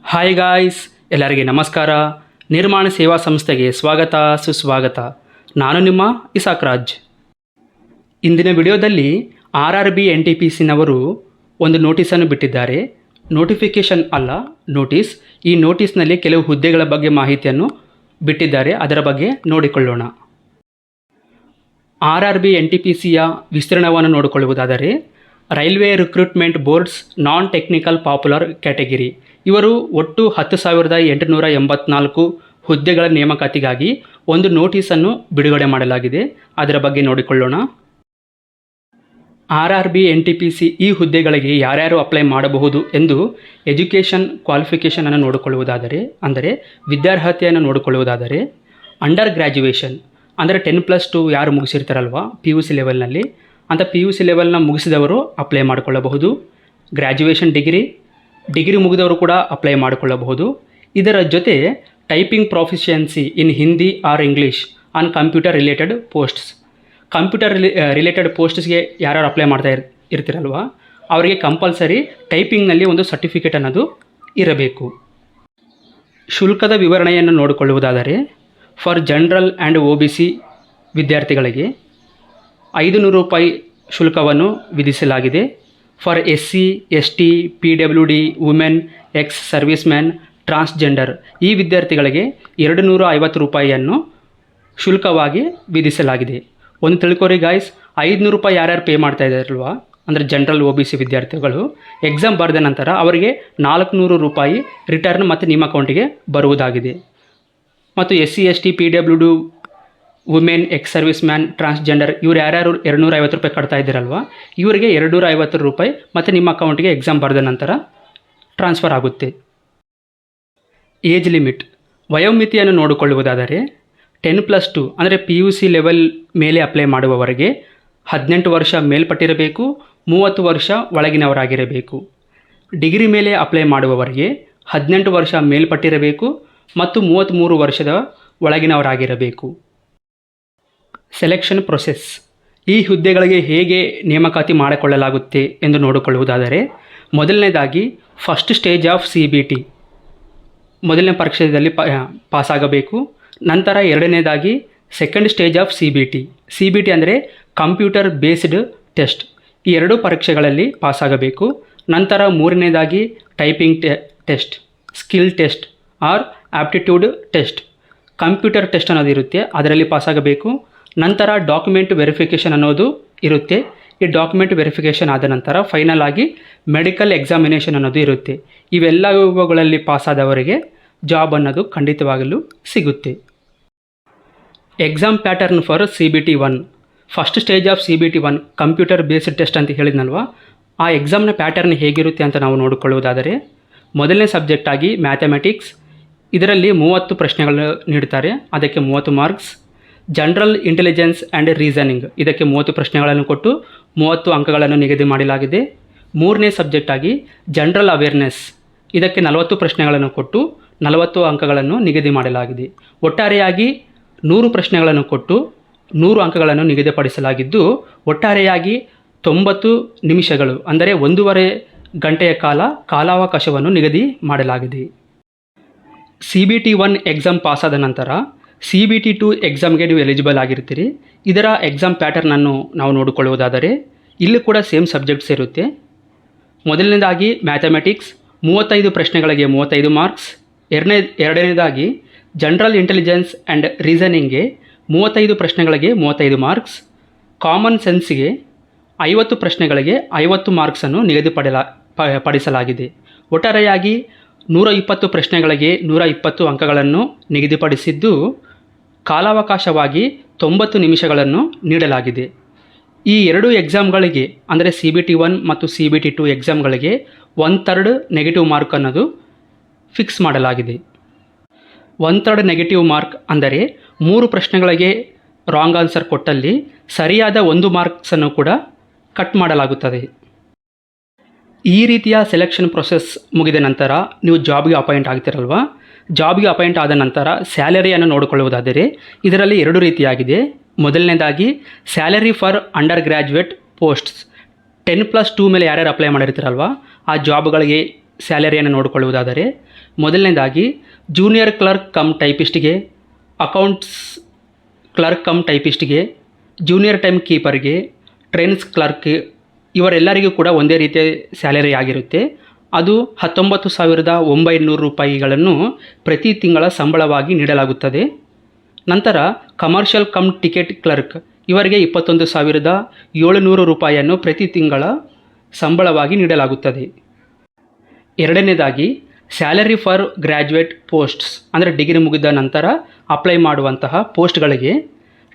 Hi guys, ಎಲ್ಲರಿಗೆ ನಮಸ್ಕಾರ. ನಿರ್ಮಾಣ ಸೇವಾ ಸಂಸ್ಥೆಗೆ ಸ್ವಾಗತ ಸುಸ್ವಾಗತ. ನಾನು ನಿಮ್ಮ ಇಸಾಕ್ ರಾಜ್. ಇಂದಿನ ವಿಡಿಯೋದಲ್ಲಿ RRB NTPCನವರು ಒಂದು ನೋಟಿಸನ್ನು ಬಿಟ್ಟಿದ್ದಾರೆ. ನೋಟಿಫಿಕೇಷನ್ ಅಲ್ಲ, ನೋಟಿಸ್. ಈ ನೋಟಿಸ್ನಲ್ಲಿ ಕೆಲವು ಹುದ್ದೆಗಳ ಬಗ್ಗೆ ಮಾಹಿತಿಯನ್ನು ಬಿಟ್ಟಿದ್ದಾರೆ. ಅದರ ಬಗ್ಗೆ ನೋಡಿಕೊಳ್ಳೋಣ. RRB NTPCಯ ವಿಸ್ತೀರ್ಣವನ್ನು ನೋಡಿಕೊಳ್ಳುವುದಾದರೆ railway recruitment boards non technical popular category ಇವರು ಒಟ್ಟು 10,884 ಹುದ್ದೆಗಳ ನೇಮಕಾತಿಗಾಗಿ ಒಂದು ನೋಟಿಸನ್ನು ಬಿಡುಗಡೆ ಮಾಡಲಾಗಿದೆ. ಅದರ ಬಗ್ಗೆ ನೋಡಿಕೊಳ್ಳೋಣ. RRB NTPC ಈ ಹುದ್ದೆಗಳಿಗೆ ಯಾರ್ಯಾರು ಅಪ್ಲೈ ಮಾಡಬಹುದು ಎಂದು ಎಜುಕೇಷನ್ ಕ್ವಾಲಿಫಿಕೇಷನನ್ನು ನೋಡಿಕೊಳ್ಳುವುದಾದರೆ, ಅಂದರೆ ವಿದ್ಯಾರ್ಹತೆಯನ್ನು ನೋಡಿಕೊಳ್ಳುವುದಾದರೆ ಅಂಡರ್ ಗ್ರ್ಯಾಜುಯೇಷನ್ ಅಂದರೆ 10+2 ಯಾರು ಮುಗಿಸಿರ್ತಾರಲ್ವ PUC ಲೆವೆಲ್ನಲ್ಲಿ, ಅಂತ PUC ಲೆವೆಲ್ನ ಮುಗಿಸಿದವರು ಅಪ್ಲೈ ಮಾಡಿಕೊಳ್ಳಬಹುದು. ಗ್ರ್ಯಾಜುಯೇಷನ್ ಡಿಗ್ರಿ ಮುಗಿದವರು ಕೂಡ ಅಪ್ಲೈ ಮಾಡಿಕೊಳ್ಳಬಹುದು. ಇದರ ಜೊತೆ typing proficiency in Hindi or English on computer related posts. Computer related ಪೋಸ್ಟ್ಸ್ಗೆ ಯಾರು ಅಪ್ಲೈ ಮಾಡ್ತಾ ಇರ್ತೀರಲ್ವ ಅವರಿಗೆ ಕಂಪಲ್ಸರಿ ಟೈಪಿಂಗ್ನಲ್ಲಿ ಒಂದು ಸರ್ಟಿಫಿಕೇಟ್ ಅನ್ನೋದು ಇರಬೇಕು. ಶುಲ್ಕದ ವಿವರಣೆಯನ್ನು ನೋಡಿಕೊಳ್ಳುವುದಾದರೆ ಫಾರ್ ಜನರಲ್ ಆ್ಯಂಡ್ OBC ವಿದ್ಯಾರ್ಥಿಗಳಿಗೆ 500 ರೂಪಾಯಿ ಶುಲ್ಕವನ್ನು ವಿಧಿಸಲಾಗಿದೆ. For SC, ST, PWD, women, ex service man, transgender ಈ ವಿದ್ಯಾರ್ಥಿಗಳಿಗೆ 250 ರೂಪಾಯಿಯನ್ನು ಶುಲ್ಕವಾಗಿ ವಿಧಿಸಲಾಗಿದೆ. ಒಂದು ತಿಳ್ಕೊರಿ ಗಾಯ್ಸ್, 500 ರೂಪಾಯಿ ಯಾರ್ಯಾರು ಪೇ ಮಾಡ್ತಾ ಇದ್ದಾರಲ್ವ ಅಂದರೆ ಜನರಲ್ OBC ವಿದ್ಯಾರ್ಥಿಗಳು ಎಕ್ಸಾಮ್ ಬರೆದ ನಂತರ ಅವರಿಗೆ 400 ರೂಪಾಯಿ ರಿಟರ್ನ್ ಮತ್ತು ನಿಮ್ಮ ಅಕೌಂಟಿಗೆ ಬರುವುದಾಗಿದೆ. ಮತ್ತು SC, ST, PWD, women, ex service man, transgender ಇವರು ಯಾರ್ಯಾರು 250 ರೂಪಾಯಿ ಕಟ್ತಾ ಇದ್ದೀರಲ್ವ ಇವರಿಗೆ 250 ರೂಪಾಯಿ ಮತ್ತು ನಿಮ್ಮ ಅಕೌಂಟಿಗೆ ಎಕ್ಸಾಮ್ ಬರೆದ ನಂತರ ಟ್ರಾನ್ಸ್ಫರ್ ಆಗುತ್ತೆ. ಏಜ್ ಲಿಮಿಟ್ ವಯೋಮಿತಿಯನ್ನು ನೋಡಿಕೊಳ್ಳುವುದಾದರೆ 10+2 ಅಂದರೆ PUC ಲೆವೆಲ್ ಮೇಲೆ ಅಪ್ಲೈ ಮಾಡುವವರಿಗೆ 18 ವರ್ಷ ಮೇಲ್ಪಟ್ಟಿರಬೇಕು, 30 ವರ್ಷ ಒಳಗಿನವರಾಗಿರಬೇಕು. ಡಿಗ್ರಿ ಮೇಲೆ ಅಪ್ಲೈ ಮಾಡುವವರಿಗೆ 18 ವರ್ಷ ಮೇಲ್ಪಟ್ಟಿರಬೇಕು ಮತ್ತು 33 ವರ್ಷದ ಒಳಗಿನವರಾಗಿರಬೇಕು. ಸೆಲೆಕ್ಷನ್ ಪ್ರೊಸೆಸ್ ಈ ಹುದ್ದೆಗಳಿಗೆ ಹೇಗೆ ನೇಮಕಾತಿ ಮಾಡಿಕೊಳ್ಳಲಾಗುತ್ತೆ ಎಂದು ನೋಡಿಕೊಳ್ಳುವುದಾದರೆ ಮೊದಲನೇದಾಗಿ ಫಸ್ಟ್ ಸ್ಟೇಜ್ ಆಫ್ CBT ಮೊದಲನೇ ಪರೀಕ್ಷೆಯಲ್ಲಿ ಪಾಸಾಗಬೇಕು. ನಂತರ ಎರಡನೇದಾಗಿ ಸೆಕೆಂಡ್ ಸ್ಟೇಜ್ ಆಫ್ CBT ಅಂದರೆ ಕಂಪ್ಯೂಟರ್ ಬೇಸ್ಡ್ ಟೆಸ್ಟ್. ಈ ಎರಡೂ ಪರೀಕ್ಷೆಗಳಲ್ಲಿ ಪಾಸಾಗಬೇಕು. ನಂತರ ಮೂರನೇದಾಗಿ typing test, skill test or aptitude test, computer test ಅನ್ನೋದು ಇರುತ್ತೆ, ಅದರಲ್ಲಿ ಪಾಸಾಗಬೇಕು. ನಂತರ ಡಾಕ್ಯುಮೆಂಟ್ ವೆರಿಫಿಕೇಷನ್ ಅನ್ನೋದು ಇರುತ್ತೆ. ಈ ಡಾಕ್ಯುಮೆಂಟ್ ವೆರಿಫಿಕೇಷನ್ ಆದ ನಂತರ ಫೈನಲ್ ಆಗಿ ಮೆಡಿಕಲ್ ಎಕ್ಸಾಮಿನೇಷನ್ ಅನ್ನೋದು ಇರುತ್ತೆ. ಇವೆಲ್ಲವುಗಳಲ್ಲಿ ಪಾಸಾದವರಿಗೆ ಜಾಬ್ ಅನ್ನೋದು ಖಂಡಿತವಾಗಲೂ ಸಿಗುತ್ತೆ. Exam pattern for CBT 1 first stage of CBT 1 computer based test ಅಂತ ಹೇಳಿದ್ನಲ್ವ, ಆ ಎಕ್ಸಾಮ್ನ ಪ್ಯಾಟರ್ನ್ ಹೇಗಿರುತ್ತೆ ಅಂತ ನಾವು ನೋಡಿಕೊಳ್ಳುವುದಾದರೆ ಮೊದಲನೇ ಸಬ್ಜೆಕ್ಟ್ ಆಗಿ ಮ್ಯಾಥಮೆಟಿಕ್ಸ್, ಇದರಲ್ಲಿ 30 ಪ್ರಶ್ನೆಗಳು ನೀಡ್ತಾರೆ, ಅದಕ್ಕೆ 30 marks. General intelligence and reasoning ಇದಕ್ಕೆ 30 ಪ್ರಶ್ನೆಗಳನ್ನು ಕೊಟ್ಟು 30 ಅಂಕಗಳನ್ನು ನಿಗದಿ ಮಾಡಲಾಗಿದೆ. ಮೂರನೇ ಸಬ್ಜೆಕ್ಟ್ ಆಗಿ ಜನರಲ್ ಅವೇರ್ನೆಸ್ ಇದಕ್ಕೆ 40 ಪ್ರಶ್ನೆಗಳನ್ನು ಕೊಟ್ಟು 40 ಅಂಕಗಳನ್ನು ನಿಗದಿ ಮಾಡಲಾಗಿದೆ. ಒಟ್ಟಾರೆಯಾಗಿ 100 ಪ್ರಶ್ನೆಗಳನ್ನು ಕೊಟ್ಟು 100 ಅಂಕಗಳನ್ನು ನಿಗದಿಪಡಿಸಲಾಗಿದ್ದು ಒಟ್ಟಾರೆಯಾಗಿ 90 ನಿಮಿಷಗಳು ಅಂದರೆ 1.5 ಗಂಟೆಯ ಕಾಲಾವಕಾಶವನ್ನು ನಿಗದಿ ಮಾಡಲಾಗಿದೆ. CBT 1 ಎಕ್ಸಾಮ್ ಪಾಸಾದ ನಂತರ CBT 2 ಎಕ್ಸಾಮ್ಗೆ ನೀವು ಎಲಿಜಿಬಲ್ ಆಗಿರ್ತೀರಿ. ಇದರ ಎಕ್ಸಾಮ್ ಪ್ಯಾಟರ್ನನ್ನು ನಾವು ನೋಡಿಕೊಳ್ಳುವುದಾದರೆ ಇಲ್ಲಿ ಕೂಡ ಸೇಮ್ ಸಬ್ಜೆಕ್ಟ್ಸ್ ಇರುತ್ತೆ. ಮೊದಲನೇದಾಗಿ ಮ್ಯಾಥಮೆಟಿಕ್ಸ್ 35 ಪ್ರಶ್ನೆಗಳಿಗೆ 35 ಮಾರ್ಕ್ಸ್. ಎರಡನೇದಾಗಿ ಜನರಲ್ ಇಂಟೆಲಿಜೆನ್ಸ್ ಆ್ಯಂಡ್ ರೀಸನಿಂಗ್ಗೆ 35 ಪ್ರಶ್ನೆಗಳಿಗೆ 35 ಮಾರ್ಕ್ಸ್. ಕಾಮನ್ ಸೆನ್ಸ್ಗೆ 50 ಪ್ರಶ್ನೆಗಳಿಗೆ 50 ಮಾರ್ಕ್ಸನ್ನು ನಿಗದಿಪಡಿಸಲಾಗಿದೆ. ಒಟ್ಟಾರೆಯಾಗಿ 120 ಪ್ರಶ್ನೆಗಳಿಗೆ 120 ಅಂಕಗಳನ್ನು ನಿಗದಿಪಡಿಸಿದ್ದು ಕಾಲಾವಕಾಶವಾಗಿ 90 ನಿಮಿಷಗಳನ್ನು ನೀಡಲಾಗಿದೆ. ಈ ಎರಡೂ ಎಕ್ಸಾಮ್ಗಳಿಗೆ ಅಂದರೆ CBT 1 ಮತ್ತು CBT 2 ಎಕ್ಸಾಮ್ಗಳಿಗೆ 1/3 ನೆಗೆಟಿವ್ ಮಾರ್ಕ್ ಅನ್ನೋದು ಫಿಕ್ಸ್ ಮಾಡಲಾಗಿದೆ. 1/3 ನೆಗೆಟಿವ್ ಮಾರ್ಕ್ ಅಂದರೆ 3 ಪ್ರಶ್ನೆಗಳಿಗೆ ರಾಂಗ್ ಆನ್ಸರ್ ಕೊಟ್ಟಲ್ಲಿ ಸರಿಯಾದ 1 ಮಾರ್ಕ್ಸನ್ನು ಕೂಡ ಕಟ್ ಮಾಡಲಾಗುತ್ತದೆ. ಈ ರೀತಿಯ ಸೆಲೆಕ್ಷನ್ ಪ್ರೊಸೆಸ್ ಮುಗಿದ ನಂತರ ನೀವು ಜಾಬ್ಗೆ ಅಪಾಯಿಂಟ್ ಆಗ್ತಿರಲ್ವ, ಜಾಬ್ಗೆ ಅಪಾಯಿಂಟ್ ಆದ ನಂತರ ಸ್ಯಾಲರಿಯನ್ನು ನೋಡಿಕೊಳ್ಳುವುದಾದರೆ ಇದರಲ್ಲಿ 2 ರೀತಿಯಾಗಿದೆ. ಮೊದಲನೇದಾಗಿ salary for under graduate posts 10+2 ಮೇಲೆ ಯಾರ್ಯಾರು ಅಪ್ಲೈ ಮಾಡಿರ್ತೀರಲ್ವ ಆ ಜಾಬ್ಗಳಿಗೆ ಸ್ಯಾಲರಿಯನ್ನು ನೋಡಿಕೊಳ್ಳುವುದಾದರೆ, ಮೊದಲನೇದಾಗಿ ಜೂನಿಯರ್ ಕ್ಲರ್ಕ್ ಕಮ್ ಟೈಪಿಸ್ಟ್ಗೆ, ಅಕೌಂಟ್ಸ್ ಕ್ಲರ್ಕ್ ಕಮ್ ಟೈಪಿಸ್ಟ್ಗೆ, ಜೂನಿಯರ್ ಟೈಮ್ ಕೀಪರ್ಗೆ, ಟ್ರೈನ್ಸ್ ಕ್ಲರ್ಕ್ ಇವರೆಲ್ಲರಿಗೂ ಕೂಡ ಒಂದೇ ರೀತಿಯ ಸ್ಯಾಲರಿ ಆಗಿರುತ್ತೆ. ಅದು 19,900 ರೂಪಾಯಿಗಳನ್ನು ಪ್ರತಿ ತಿಂಗಳ ಸಂಬಳವಾಗಿ ನೀಡಲಾಗುತ್ತದೆ. ನಂತರ ಕಮರ್ಷಿಯಲ್ ಕಮ್ ಟಿಕೆಟ್ ಕ್ಲರ್ಕ್ ಇವರಿಗೆ 21,700 ರೂಪಾಯಿಯನ್ನು ಪ್ರತಿ ತಿಂಗಳ ಸಂಬಳವಾಗಿ ನೀಡಲಾಗುತ್ತದೆ. ಎರಡನೇದಾಗಿ ಸ್ಯಾಲರಿ ಫಾರ್ ಗ್ರ್ಯಾಜುಯೇಟ್ ಪೋಸ್ಟ್ಸ್ ಅಂದರೆ ಡಿಗ್ರಿ ಮುಗಿದ ನಂತರ ಅಪ್ಲೈ ಮಾಡುವಂತಹ ಪೋಸ್ಟ್ಗಳಿಗೆ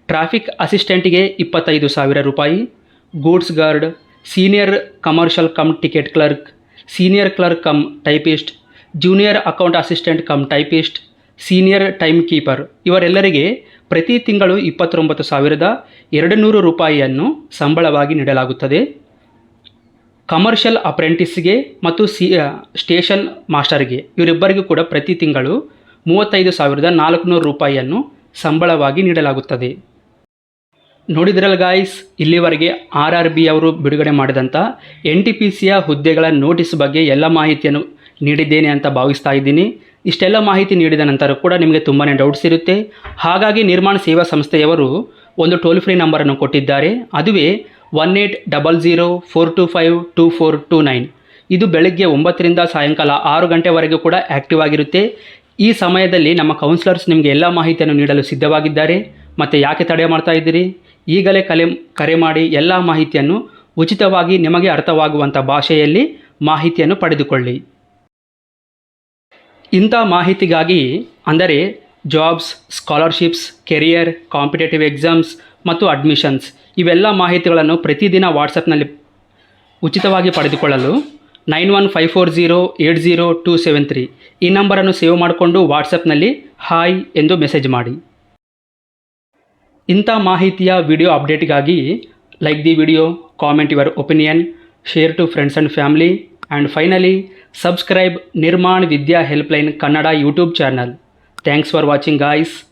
ಟ್ರಾಫಿಕ್ ಅಸಿಸ್ಟೆಂಟ್ಗೆ 25,000 ರೂಪಾಯಿ, goods guard, senior commercial cum ticket clerk, senior clerk cum typist, junior account assistant cum typist, senior time keeper ಇವರೆಲ್ಲರಿಗೆ ಪ್ರತಿ ತಿಂಗಳು 29,200 ರೂಪಾಯಿಯನ್ನು ಸಂಬಳವಾಗಿ ನೀಡಲಾಗುತ್ತದೆ. ಕಮರ್ಷಿಯಲ್ ಅಪ್ರೆಂಟಿಸ್ಗೆ ಮತ್ತು ಸ್ಟೇಷನ್ ಮಾಸ್ಟರ್ಗೆ ಇವರಿಬ್ಬರಿಗೂ ಕೂಡ ಪ್ರತಿ ತಿಂಗಳು 35,400 ರೂಪಾಯಿಯನ್ನು ಸಂಬಳವಾಗಿ ನೀಡಲಾಗುತ್ತದೆ. ನೋಡಿದ್ರಲ್ಲ ಗಾಯ್ಸ್, ಇಲ್ಲಿವರೆಗೆ RRB ಅವರು ಬಿಡುಗಡೆ ಮಾಡಿದಂಥ NTPCಯ ಹುದ್ದೆಗಳ ನೋಟಿಸ್ ಬಗ್ಗೆ ಎಲ್ಲ ಮಾಹಿತಿಯನ್ನು ನೀಡಿದ್ದೇನೆ ಅಂತ ಭಾವಿಸ್ತಾ ಇದ್ದೀನಿ. ಇಷ್ಟೆಲ್ಲ ಮಾಹಿತಿ ನೀಡಿದ ನಂತರ ಕೂಡ ನಿಮಗೆ ತುಂಬಾ ಡೌಟ್ಸ್ ಇರುತ್ತೆ. ಹಾಗಾಗಿ ನಿರ್ಮಾಣ ಸೇವಾ ಸಂಸ್ಥೆಯವರು ಒಂದು ಟೋಲ್ ಫ್ರೀ ನಂಬರನ್ನು ಕೊಟ್ಟಿದ್ದಾರೆ. ಅದುವೇ 1800-425-2429. ಇದು ಬೆಳಗ್ಗೆ 9 ರಿಂದ ಸಾಯಂಕಾಲ 6 ಗಂಟೆವರೆಗೂ ಕೂಡ ಆ್ಯಕ್ಟಿವ್ ಆಗಿರುತ್ತೆ. ಈ ಸಮಯದಲ್ಲಿ ನಮ್ಮ ಕೌನ್ಸಿಲರ್ಸ್ ನಿಮಗೆ ಎಲ್ಲ ಮಾಹಿತಿಯನ್ನು ನೀಡಲು ಸಿದ್ಧವಾಗಿದ್ದಾರೆ. ಮತ್ತು ಯಾಕೆ ತಡೆ ಮಾಡ್ತಾ ಇದ್ದೀರಿ? ಈಗಲೇ ಕರೆ ಮಾಡಿ ಎಲ್ಲ ಮಾಹಿತಿಯನ್ನು ಉಚಿತವಾಗಿ ನಿಮಗೆ ಅರ್ಥವಾಗುವಂಥ ಭಾಷೆಯಲ್ಲಿ ಮಾಹಿತಿಯನ್ನು ಪಡೆದುಕೊಳ್ಳಿ. ಇಂಥ ಮಾಹಿತಿಗಾಗಿ ಅಂದರೆ jobs, scholarships, career, competitive exams ಮತ್ತು ಅಡ್ಮಿಷನ್ಸ್ ಇವೆಲ್ಲ ಮಾಹಿತಿಗಳನ್ನು ಪ್ರತಿದಿನ ವಾಟ್ಸಪ್ನಲ್ಲಿ ಉಚಿತವಾಗಿ ಪಡೆದುಕೊಳ್ಳಲು 9154080273 ಈ ನಂಬರನ್ನು ಸೇವ್ ಮಾಡಿಕೊಂಡು ವಾಟ್ಸಪ್ನಲ್ಲಿ ಹಾಯ್ ಎಂದು ಮೆಸೇಜ್ ಮಾಡಿ. ಇಂಥ ಮಾಹಿತಿಯ ವಿಡಿಯೋ ಅಪ್ಡೇಟ್ಗಾಗಿ like the video, comment your opinion, share to friends and family, and finally subscribe Nirman Vidya helpline Kannada YouTube channel. Thanks for watching guys.